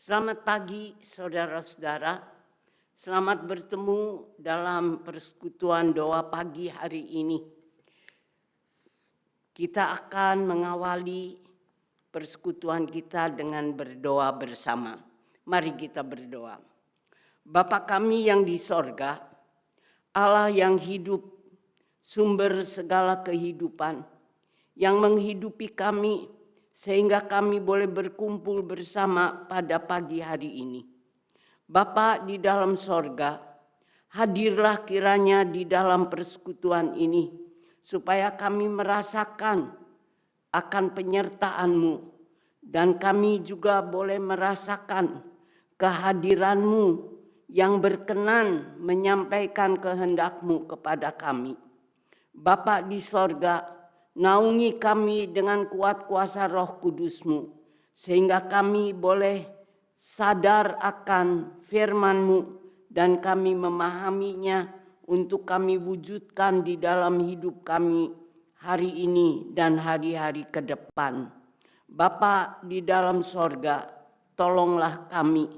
Selamat pagi saudara-saudara, selamat bertemu dalam persekutuan doa pagi hari ini. Kita akan mengawali persekutuan kita dengan berdoa bersama. Mari kita berdoa. Bapa kami yang di sorga, Allah yang hidup, sumber segala kehidupan, yang menghidupi kami sehingga kami boleh berkumpul bersama pada pagi hari ini. Bapa di dalam sorga, hadirlah kiranya di dalam persekutuan ini, supaya kami merasakan akan penyertaan-Mu, dan kami juga boleh merasakan kehadiran-Mu yang berkenan menyampaikan kehendak-Mu kepada kami. Bapa di sorga, naungi kami dengan kuat kuasa Roh Kudus-Mu, sehingga kami boleh sadar akan firman-Mu dan kami memahaminya untuk kami wujudkan di dalam hidup kami hari ini dan hari-hari ke depan. Bapa di dalam sorga, tolonglah kami,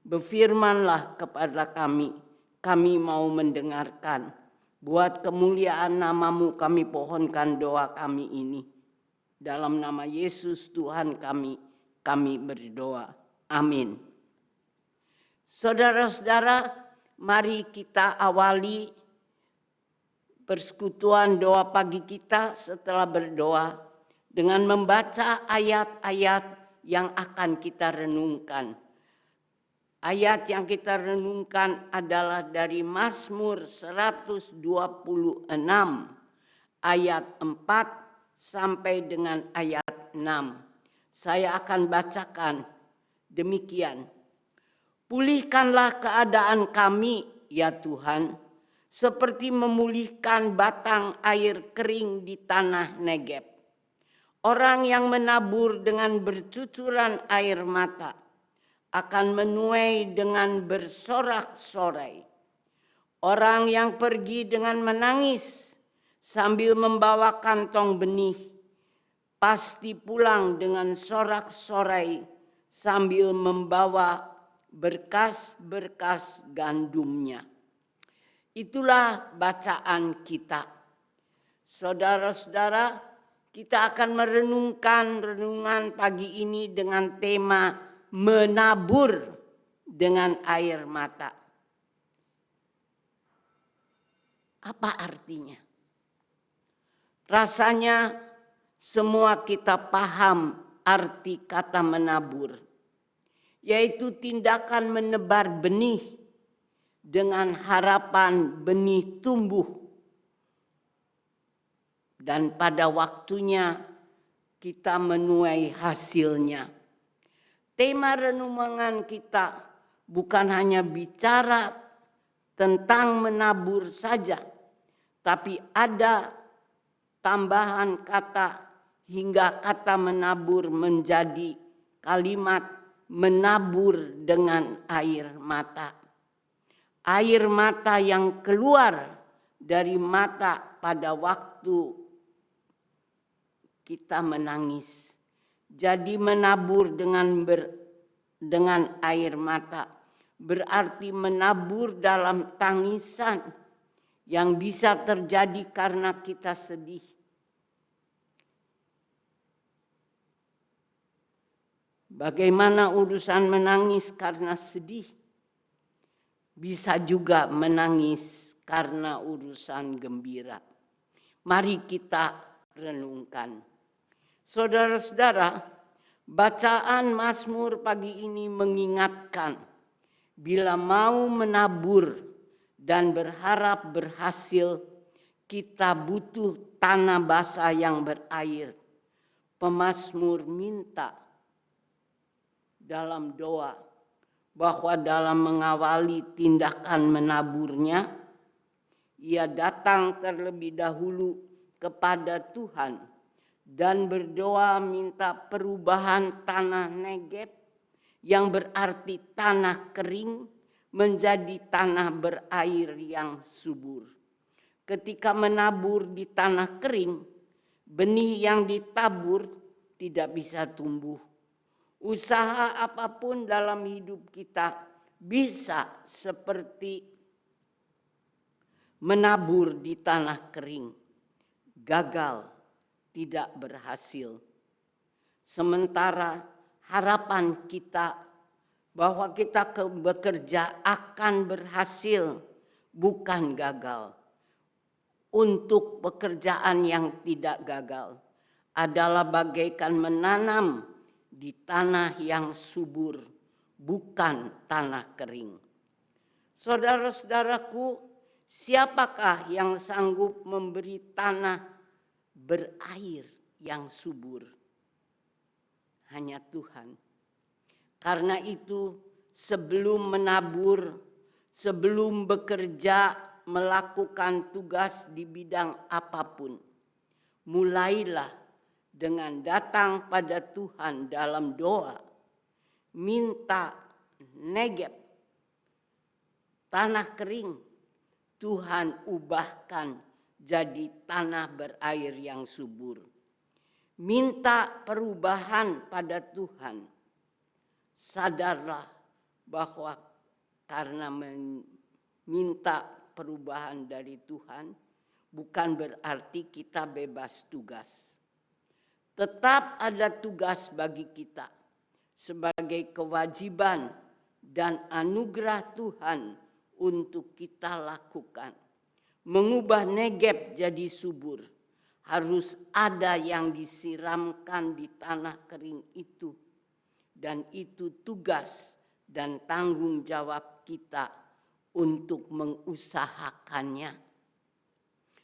berfirmanlah kepada kami mau mendengarkan. Buat kemuliaan nama-Mu kami pohonkan doa kami ini. Dalam nama Yesus Tuhan kami berdoa. Amin. Saudara-saudara, mari kita awali persekutuan doa pagi kita setelah berdoa dengan membaca ayat-ayat yang akan kita renungkan. Ayat yang kita renungkan adalah dari Mazmur 126 ayat 4 sampai dengan ayat 6. Saya akan bacakan demikian. Pulihkanlah keadaan kami, ya Tuhan, seperti memulihkan batang air kering di tanah Negeb. Orang yang menabur dengan bercucuran air mata akan menuai dengan bersorak-sorai. Orang yang pergi dengan menangis sambil membawa kantong benih, pasti pulang dengan sorak-sorai sambil membawa berkas-berkas gandumnya. Itulah bacaan kita. Saudara-saudara, kita akan merenungkan renungan pagi ini dengan tema menabur dengan air mata. Apa artinya? Rasanya semua kita paham arti kata menabur, yaitu tindakan menebar benih dengan harapan benih tumbuh dan pada waktunya kita menuai hasilnya. Tema renungan kita bukan hanya bicara tentang menabur saja, tapi ada tambahan kata hingga kata menabur menjadi kalimat menabur dengan air mata. Air mata yang keluar dari mata pada waktu kita menangis. Jadi menabur dengan air mata berarti menabur dalam tangisan yang bisa terjadi karena kita sedih. Bagaimana urusan menangis karena sedih? Bisa juga menangis karena urusan gembira. Mari kita renungkan. Saudara-saudara, bacaan Mazmur pagi ini mengingatkan bila mau menabur dan berharap berhasil, kita butuh tanah basah yang berair. Pemazmur minta dalam doa bahwa dalam mengawali tindakan menaburnya, ia datang terlebih dahulu kepada Tuhan dan berdoa minta perubahan tanah Negeb yang berarti tanah kering menjadi tanah berair yang subur. Ketika menabur di tanah kering, benih yang ditabur tidak bisa tumbuh. Usaha apapun dalam hidup kita bisa seperti menabur di tanah kering, gagal, tidak berhasil. Sementara harapan kita bahwa kita bekerja akan berhasil, bukan gagal. Untuk pekerjaan yang tidak gagal adalah bagaikan menanam di tanah yang subur, bukan tanah kering. Saudara-saudaraku, siapakah yang sanggup memberi tanah berair yang subur? Hanya Tuhan. Karena itu, sebelum menabur, sebelum bekerja, melakukan tugas di bidang apapun, mulailah dengan datang pada Tuhan dalam doa, minta Negeb, tanah kering, Tuhan ubahkan jadi tanah berair yang subur. Minta perubahan pada Tuhan. Sadarlah bahwa karena meminta perubahan dari Tuhan, bukan berarti kita bebas tugas. Tetap ada tugas bagi kita sebagai kewajiban dan anugerah Tuhan untuk kita lakukan. Mengubah Negeb jadi subur, harus ada yang disiramkan di tanah kering itu. Dan itu tugas dan tanggung jawab kita untuk mengusahakannya.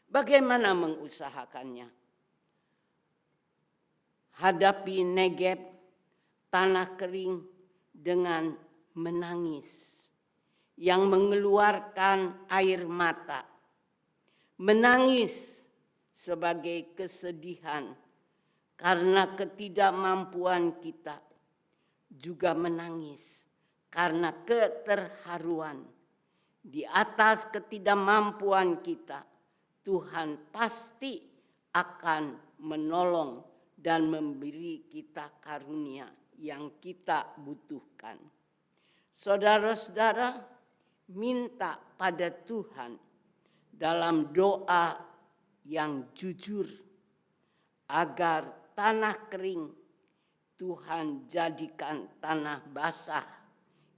Bagaimana mengusahakannya? Hadapi Negeb, tanah kering, dengan menangis, yang mengeluarkan air mata. Menangis sebagai kesedihan karena ketidakmampuan kita. Juga menangis karena keterharuan. Di atas ketidakmampuan kita, Tuhan pasti akan menolong dan memberi kita karunia yang kita butuhkan. Saudara-saudara, minta pada Tuhan dalam doa yang jujur agar tanah kering Tuhan jadikan tanah basah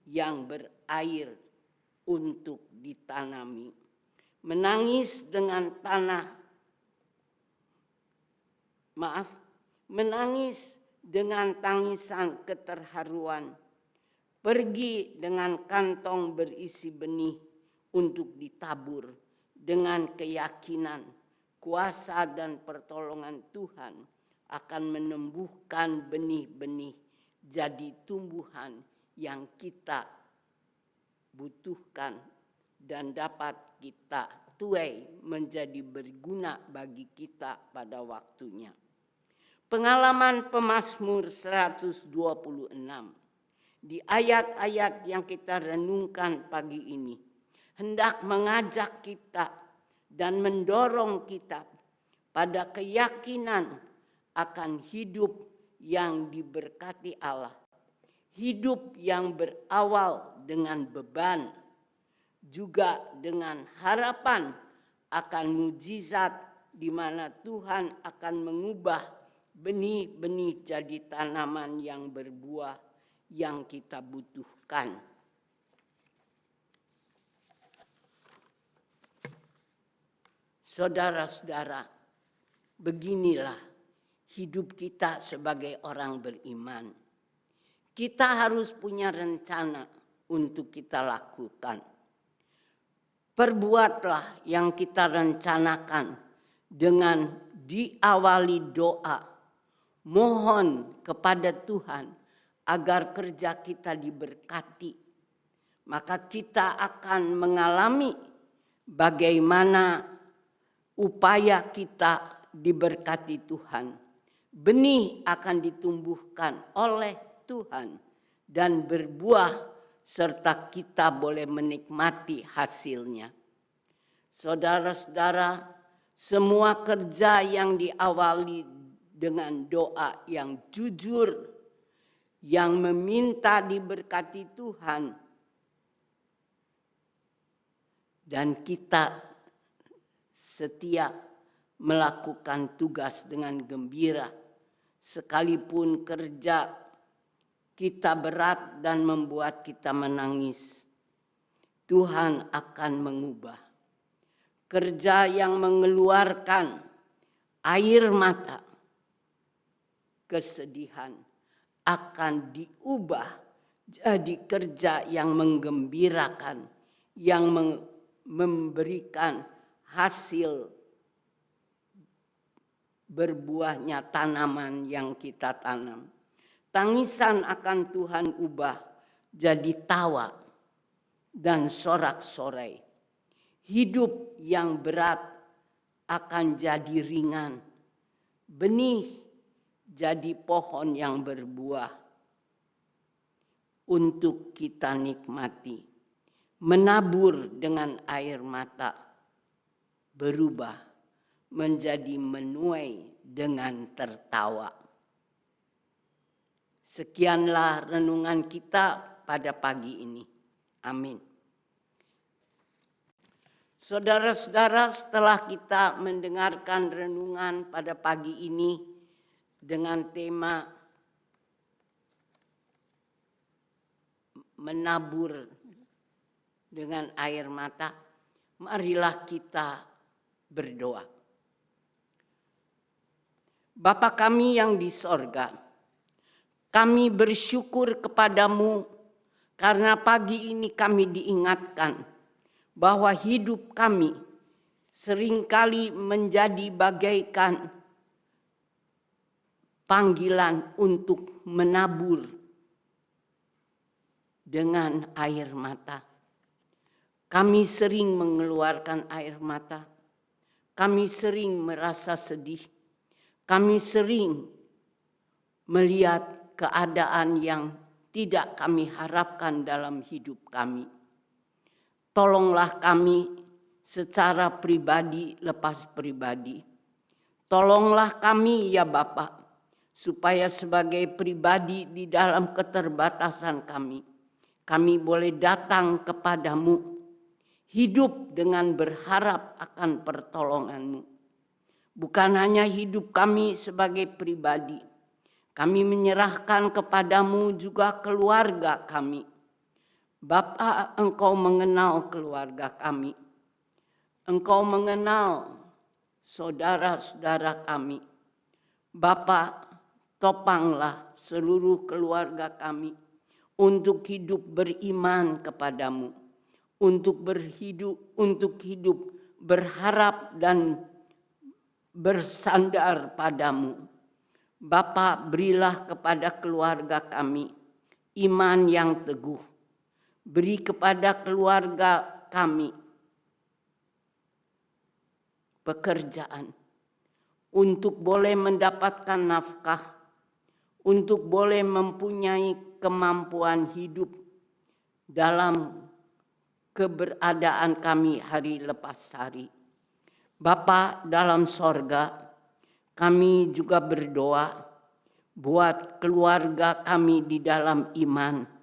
yang berair untuk ditanami. Menangis dengan menangis dengan tangisan keterharuan. Pergi dengan kantong berisi benih untuk ditabur dengan keyakinan kuasa dan pertolongan Tuhan akan menumbuhkan benih-benih jadi tumbuhan yang kita butuhkan dan dapat kita tuai menjadi berguna bagi kita pada waktunya. Pengalaman pemazmur 126 di ayat-ayat yang kita renungkan pagi ini hendak mengajak kita dan mendorong kita pada keyakinan akan hidup yang diberkati Allah. Hidup yang berawal dengan beban, juga dengan harapan akan mujizat di mana Tuhan akan mengubah benih-benih jadi tanaman yang berbuah yang kita butuhkan. Saudara-saudara, beginilah hidup kita sebagai orang beriman. Kita harus punya rencana untuk kita lakukan. Perbuatlah yang kita rencanakan dengan diawali doa. Mohon kepada Tuhan agar kerja kita diberkati. Maka kita akan mengalami bagaimana upaya kita diberkati Tuhan. Benih akan ditumbuhkan oleh Tuhan dan berbuah serta kita boleh menikmati hasilnya. Saudara-saudara, semua kerja yang diawali dengan doa yang jujur, yang meminta diberkati Tuhan, dan kita setia melakukan tugas dengan gembira, sekalipun kerja kita berat dan membuat kita menangis. Tuhan akan mengubah. Kerja yang mengeluarkan air mata, kesedihan, akan diubah jadi kerja yang menggembirakan, yang memberikan hasil berbuahnya tanaman yang kita tanam. Tangisan akan Tuhan ubah jadi tawa dan sorak-sorai. Hidup yang berat akan jadi ringan. Benih jadi pohon yang berbuah untuk kita nikmati. Menabur dengan air mata berubah menjadi menuai dengan tertawa. Sekianlah renungan kita pada pagi ini. Amin. Saudara-saudara, setelah kita mendengarkan renungan pada pagi ini dengan tema menabur dengan air mata, marilah kita berdoa. Bapa kami yang di sorga, kami bersyukur kepadamu karena pagi ini kami diingatkan bahwa hidup kami seringkali menjadi bagaikan panggilan untuk menabur dengan air mata. Kami sering mengeluarkan air mata, kami sering merasa sedih, kami sering melihat keadaan yang tidak kami harapkan dalam hidup kami. Tolonglah kami secara pribadi lepas pribadi. Tolonglah kami ya Bapa, supaya sebagai pribadi di dalam keterbatasan kami boleh datang kepadamu, hidup dengan berharap akan pertolonganmu. Bukan hanya hidup kami sebagai pribadi, kami menyerahkan kepadamu juga keluarga kami. Bapa, Engkau mengenal keluarga kami. Engkau mengenal saudara-saudara kami. Bapa, topanglah seluruh keluarga kami untuk hidup beriman kepadamu, untuk hidup berharap dan bersandar padamu. Bapa, berilah kepada keluarga kami iman yang teguh. Beri kepada keluarga kami pekerjaan untuk boleh mendapatkan nafkah, untuk boleh mempunyai kemampuan hidup dalam keberadaan kami hari lepas hari. Bapa dalam sorga, kami juga berdoa buat keluarga kami di dalam iman.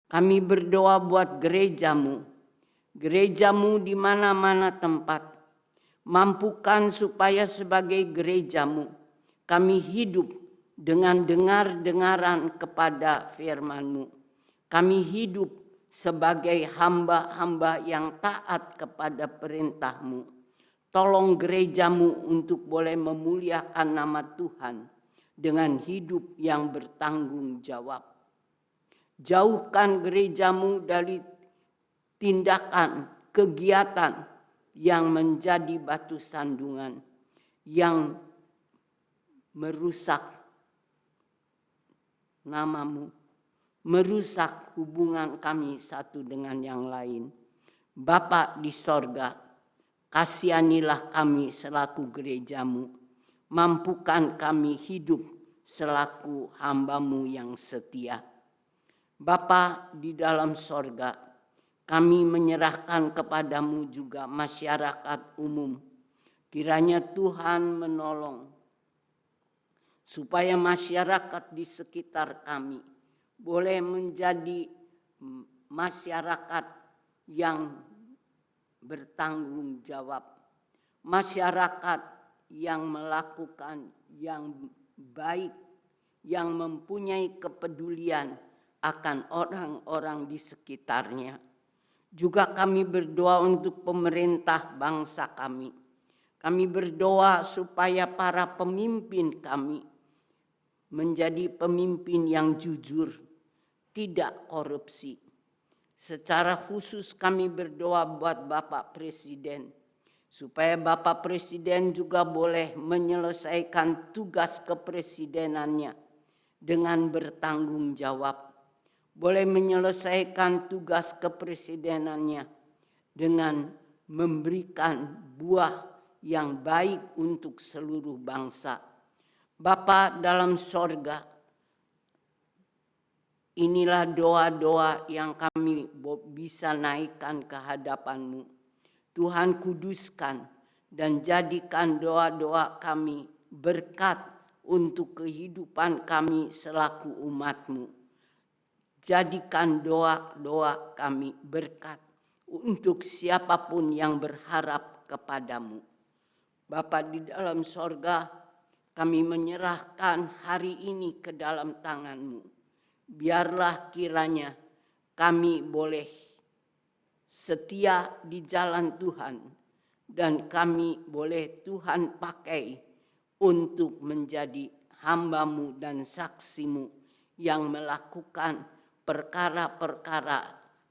Kami berdoa buat gerejamu di mana-mana tempat. Mampukan supaya sebagai gerejamu kami hidup dengan dengar-dengaran kepada firman-Mu. Kami hidup sebagai hamba-hamba yang taat kepada perintah-Mu. Tolong gerejamu untuk boleh memuliakan nama Tuhan dengan hidup yang bertanggung jawab. Jauhkan gerejamu dari tindakan, kegiatan yang menjadi batu sandungan, yang merusak namamu, merusak hubungan kami satu dengan yang lain. Bapa di sorga, kasihanilah kami selaku gerejamu, mampukan kami hidup selaku hamba-Mu yang setia. Bapa di dalam sorga, kami menyerahkan kepadamu juga masyarakat umum. Kiranya Tuhan menolong supaya masyarakat di sekitar kami boleh menjadi masyarakat yang bertanggung jawab, masyarakat yang melakukan yang baik, yang mempunyai kepedulian akan orang-orang di sekitarnya. Juga kami berdoa untuk pemerintah bangsa kami. Kami berdoa supaya para pemimpin kami menjadi pemimpin yang jujur, tidak korupsi. Secara khusus kami berdoa buat Bapak Presiden, supaya Bapak Presiden juga boleh menyelesaikan tugas kepresidenannya dengan bertanggung jawab, boleh menyelesaikan tugas kepresidenannya dengan memberikan buah yang baik untuk seluruh bangsa. Bapa dalam sorga, inilah doa-doa yang kami bisa naikkan ke hadapan-Mu. Tuhan, kuduskan dan jadikan doa-doa kami berkat untuk kehidupan kami selaku umat-Mu. Jadikan doa-doa kami berkat untuk siapapun yang berharap kepadamu. Bapa di dalam sorga, kami menyerahkan hari ini ke dalam tangan-Mu. Biarlah kiranya kami boleh setia di jalan Tuhan, dan kami boleh Tuhan pakai untuk menjadi hamba-Mu dan saksi-Mu yang melakukan perkara-perkara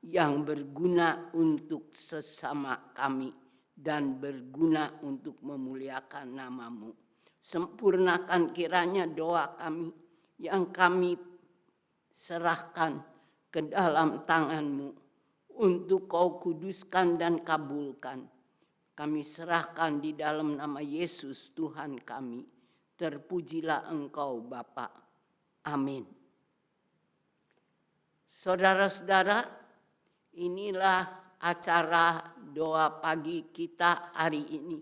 yang berguna untuk sesama kami dan berguna untuk memuliakan nama-Mu. Sempurnakan kiranya doa kami yang kami serahkan ke dalam tangan-Mu untuk Kau kuduskan dan kabulkan. Kami serahkan di dalam nama Yesus Tuhan kami. Terpujilah Engkau Bapa. Amin. Saudara-saudara, inilah acara doa pagi kita hari ini.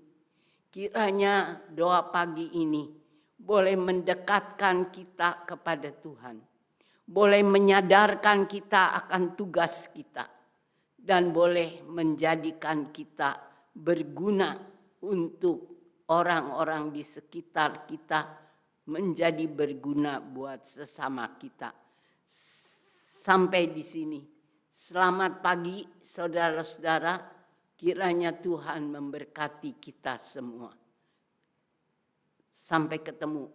Kiranya doa pagi ini boleh mendekatkan kita kepada Tuhan, boleh menyadarkan kita akan tugas kita, dan boleh menjadikan kita berguna untuk orang-orang di sekitar kita, menjadi berguna buat sesama kita. Sampai di sini. Selamat pagi saudara-saudara, kiranya Tuhan memberkati kita semua. Sampai ketemu